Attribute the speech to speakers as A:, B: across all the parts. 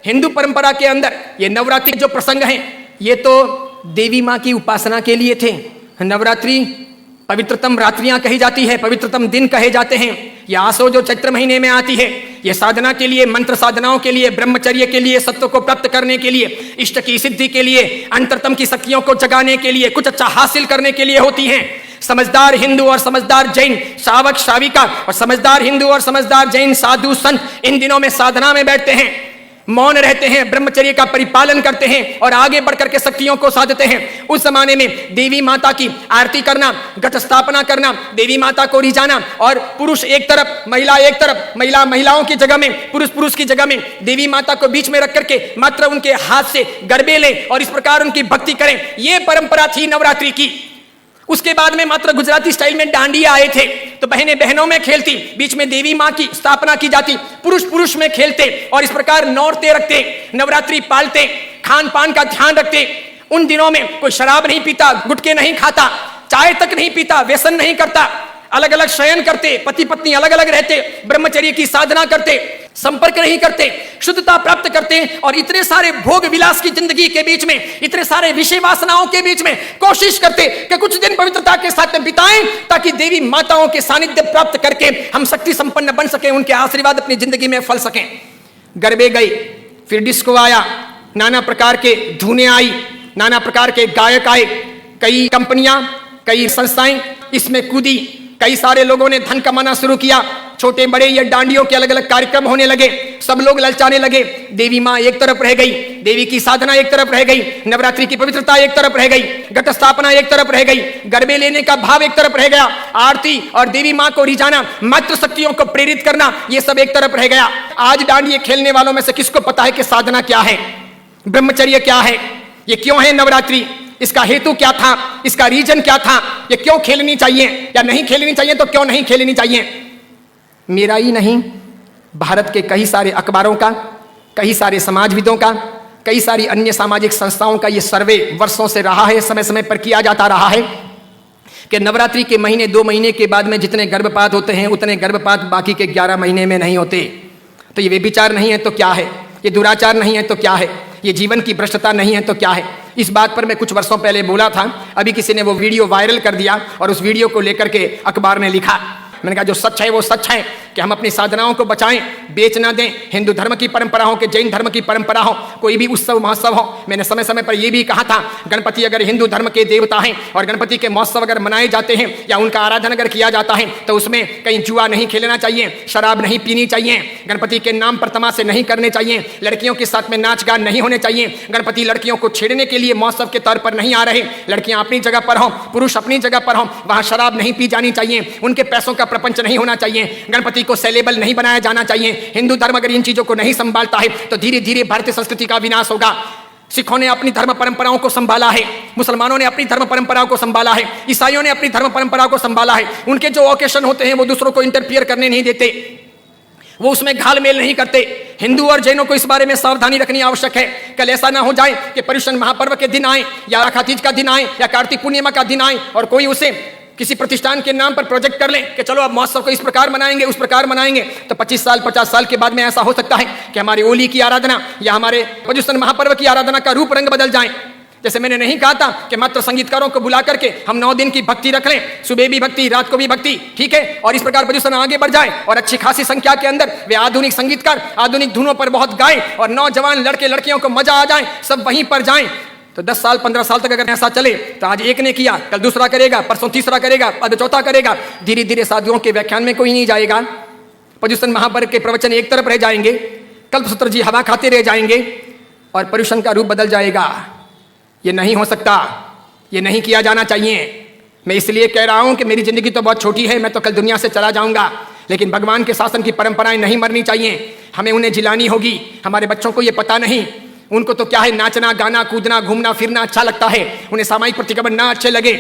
A: हिंदू परंपरा के अंदर ये नवरात्रि जो प्रसंग हैं ये तो देवी माँ की उपासना के लिए थे। नवरात्रि पवित्रतम रात्रियां कही जाती है, पवित्रतम दिन कहे जाते हैं। ये आसो जो चैत्र महीने में आती है, ये साधना के लिए, मंत्र साधनाओं के लिए, ब्रह्मचर्य के लिए, सत्व को प्राप्त करने के लिए, इष्ट की सिद्धि के लिए, अंतरतम की शक्तियों को जगाने के लिए, कुछ अच्छा हासिल करने के लिए होती हैं। समझदार हिंदू और समझदार जैन श्रावक श्राविका और समझदार हिंदू और समझदार जैन साधु संत इन दिनों में साधना में बैठते हैं, मौन रहते हैं, ब्रह्मचर्य का परिपालन करते हैं और आगे बढ़कर के शक्तियों को साधते हैं। उस जमाने में देवी माता की आरती करना, घट स्थापना करना, देवी माता को रिझाना और पुरुष एक तरफ महिला एक तरफ, महिलाओं की जगह में पुरुष की जगह में देवी माता को बीच में रख करके मात्र उनके हाथ से गरबे लें और इस प्रकार उनकी भक्ति करें, यह परंपरा थी नवरात्रि की। उसके बाद में मात्र गुजराती स्टाइल में डांडिया आए थे, तो बहनें बहनों में खेलती, बीच में देवी माँ की स्थापना की जाती, पुरुष में खेलते और इस प्रकार नौरते रखते, नवरात्रि पालते, खान पान का ध्यान रखते। उन दिनों में कोई शराब नहीं पीता, गुटखे नहीं खाता, चाय तक नहीं पीता, व्यसन नहीं करता, अलग अलग शयन करते, पति पत्नी अलग अलग रहते, ब्रह्मचर्य की साधना करते, संपर्क नहीं करते, शुद्धता प्राप्त करते और इतने सारे भोग विलास की जिंदगी के बीच में, इतने सारे विषय वासनाओं के बीच में कोशिश करते कि कुछ दिन पवित्रता के साथ बिताएं ताकि देवी माताओं के सानिध्य प्राप्त करके हम शक्ति संपन्न बन सके, उनके आशीर्वाद अपनी जिंदगी में फल सकें। गरबे गए, फिर डिस्को आया, नाना प्रकार के धुनें आई, नाना प्रकार के गायक आए, कई कंपनियां, कई संस्थाएं इसमें कूदी, कई सारे लोगों ने धन कमाना शुरू किया, छोटे बड़े ये डांडियों के अलग अलग कार्यक्रम होने लगे, सब लोग ललचाने लगे। देवी माँ एक तरफ रह गई, देवी की साधना एक तरफ रह गई, नवरात्रि की पवित्रता एक तरफ रह गई, घट स्थापना एक तरफ रह गई, गरबे लेने का भाव एक तरफ रह गया, आरती और देवी माँ को रिझाना, मातृ शक्तियों को प्रेरित करना, ये सब एक तरफ रह गया। आज डांडिये खेलने वालों में से किसको पता है कि साधना क्या है, ब्रह्मचर्य क्या है, ये क्यों है नवरात्रि, इसका हेतु क्या था, इसका रीजन क्या था, ये क्यों खेलनी चाहिए या नहीं खेलनी चाहिए, तो क्यों नहीं खेलनी चाहिए। मेरा ही नहीं, भारत के कई सारे अखबारों का, कई सारे समाजविदों का, कई सारी अन्य सामाजिक संस्थाओं का ये सर्वे वर्षों से रहा है, समय समय पर किया जाता रहा है कि नवरात्रि के महीने 2 महीने के बाद में जितने गर्भपात होते हैं उतने गर्भपात बाकी के 11 महीने में नहीं होते। तो ये व्यभिचार नहीं है तो क्या है, ये दुराचार नहीं है तो क्या है, ये जीवन की भ्रष्टता नहीं है तो क्या है। इस बात पर मैं कुछ वर्षों पहले बोला था, अभी किसी ने वो वीडियो वायरल कर दिया और उस वीडियो को लेकर के अखबार ने लिखा। मैंने कहा जो सच है वो सच है कि हम अपनी साधनाओं को बचाएं, बेच ना दें। हिंदू धर्म की परंपरा हो कि जैन धर्म की परंपरा हो, कोई भी उत्सव महोत्सव हो, मैंने समय समय पर यह भी कहा था गणपति अगर हिंदू धर्म के देवता हैं और गणपति के महोत्सव अगर मनाए जाते हैं या उनका आराधन अगर किया जाता है तो उसमें कहीं जुआ नहीं खेलना चाहिए, शराब नहीं पीनी चाहिए, गणपति के नाम पर तमाशे नहीं करने चाहिए, लड़कियों के साथ में नाच गान नहीं होने चाहिए, गणपति लड़कियों को छेड़ने के लिए महोत्सव के तौर पर नहीं आ रहे, लड़कियां अपनी जगह पर हों, पुरुष अपनी जगह पर हों, वहां शराब नहीं पी जानी चाहिए, उनके पैसों का प्रपंच नहीं होना चाहिए, गणपति को सेलेबल नहीं बनाया जाना चाहिए। हिंदू धर्म अगर इन चीजों को नहीं संभालता है तो धीरे धीरे भारतीय संस्कृति का विनाश होगा। सिखों ने अपनी धर्म परंपराओं को संभाला है, मुसलमानों ने अपनी धर्म परंपराओं को संभाला है, ईसाइयों ने अपनी धर्म परंपराओं को संभाला है। उनके जो ओकेशन होते हैं वो दूसरों को इंटरफियर करने नहीं देते, वो उसमें घालमेल नहीं करते। हिंदू और जैनों को इस बारे में सावधानी रखनी आवश्यक है। कल ऐसा ना हो जाए कि पर्युषण महापर्व के दिन आए या आखा तीज का दिन आए या कार्तिक पूर्णिमा का दिन आए और कोई उसे किसी प्रतिष्ठान के नाम पर प्रोजेक्ट कर लें कि चलो अब महोत्सव को इस प्रकार मनाएंगे, उस प्रकार मनाएंगे, तो 25 साल 50 साल के बाद में ऐसा हो सकता है कि हमारी होली की आराधना या हमारे पर्युषण महापर्व की आराधना का रूप रंग बदल जाए। जैसे मैंने नहीं कहा था कि मात्र संगीतकारों को बुला करके हम 9 दिन की भक्ति रख लें, सुबह भी भक्ति, रात को भी भक्ति, ठीक है, और इस प्रकार पर्युषण आगे बढ़ जाए और अच्छी खासी संख्या के अंदर वे आधुनिक संगीतकार आधुनिक धुनों पर बहुत गाएं और नौजवान लड़के लड़कियों को मजा आ जाए, सब वहीं पर जाएं। तो 10 साल 15 साल तक अगर ऐसा चले तो आज एक ने किया, कल दूसरा करेगा, परसों तीसरा करेगा, अब चौथा करेगा, धीरे धीरे साधुओं के व्याख्यान में कोई नहीं जाएगा, पर्युषण महापर्व के प्रवचन एक तरफ रह जाएंगे, कल्पसूत्र जी हवा खाते रह जाएंगे और पर्युषण का रूप बदल जाएगा। ये नहीं हो सकता, ये नहीं किया जाना चाहिए। मैं इसलिए कह रहा हूं कि मेरी जिंदगी तो बहुत छोटी है, मैं तो कल दुनिया से चला जाऊंगा, लेकिन भगवान के शासन की परंपराएं नहीं मरनी चाहिए, हमें उन्हें जिलानी होगी। हमारे बच्चों को ये पता नहीं, उनको तो क्या है, नाचना गाना कूदना घूमना फिरना अच्छा लगता है, उन्हें सामाजिक प्रतिक्रमण ना अच्छे लगे,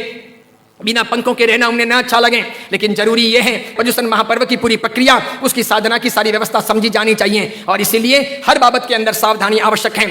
A: बिना पंखों के रहना उन्हें ना अच्छा लगे, लेकिन जरूरी यह है पर्युषण महापर्व की पूरी प्रक्रिया, उसकी साधना की सारी व्यवस्था समझी जानी चाहिए और इसीलिए हर बाबत के अंदर सावधानी आवश्यक है।